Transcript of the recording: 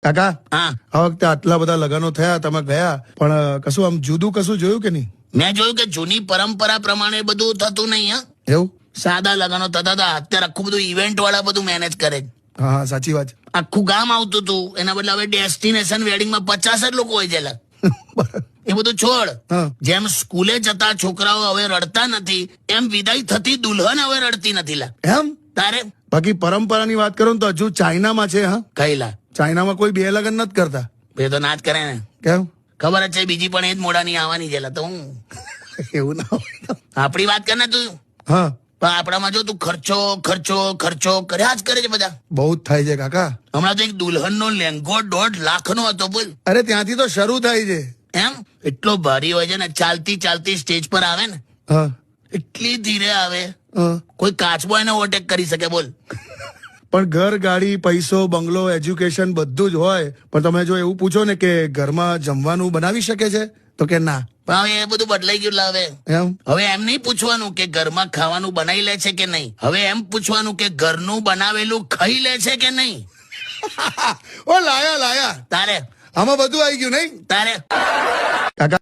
કાકા હા આ વખતે આટલા બધા લગ્નો થયા, તમે ગયા, પણ કશું આમ જુદું કશું જોયું કે નહીં? મેં જોયું કે જૂની પરંપરા પ્રમાણે બધું થતું નહીં. હા, એવું? સાદા લગ્નો થતા હતા. અત્યારે આખું બધું ઇવેન્ટ વાળા બધું મેનેજ કરે. હા હા, સાચી વાત. આખું ગામ આવતું હતું, એના બદલે હવે ડેસ્ટિનેશન વેડિંગમાં 50 જ લોકો હોય છે. એ બધું છોડ. હા. જેમ સ્કૂલે જતા છોકરાઓ હવે રડતા નથી, એમ વિદાય થતી દુલ્હન હવે રડતી નથી. લા એમ? તારે બાકી પરંપરાની વાત કરું ને તો હજુ ચાઇનામાં છે. હા, કઈલા ચાઇનામાં કોઈ બે લગ્ન નથી કરતા. બે તો ના જ કરે ને. કેમ? ખબર જ છે, બીજી પણ એ જ મોડાની આવવાની છે. લા તો હું એવું ના હોય. આપણી વાત કર ને તું. હા, પણ આપણામાં જો તું ખર્ચો ખર્ચો ખર્ચો કર્યા જ કરે છે બધા. બહુ જ થાય છે કાકા. હમણાં તો એક દુલ્હનનો લેંઘો 1.5 લાખનો હતો. બોલ. અરે ત્યાંથી તો શરૂ થાય છે. એમ એટલો ભારી હોય છે ને, ચાલતી ચાલતી સ્ટેજ પર આવે ને હા એટલી ધીરે આવે, હા. કોઈ કાચબો એને ઓવરટેક કરી શકે. બોલ. પણ ઘર, ગાડી, પૈસો, બંગલો, એજ્યુકેશન બધું જ હોય, પણ તમે જો એવું પૂછો ને કે ઘરમાં જમવાનું બનાવી શકે છે, તો કે ના. પણ હવે એ બધું બદલાઈ ગયું. લાવે એમ? હવે એમ નહીં પૂછવાનું કે ઘરમાં ખાવાનું બનાવી લે છે કે નહીં. હવે એમ પૂછવાનું કે ઘરનું બનાવેલું ખાઈ લે છે કે નહીં. ઓ લાયા લાયા, તારે આમાં બધું આવી ગયું નહીં તારે કાકા?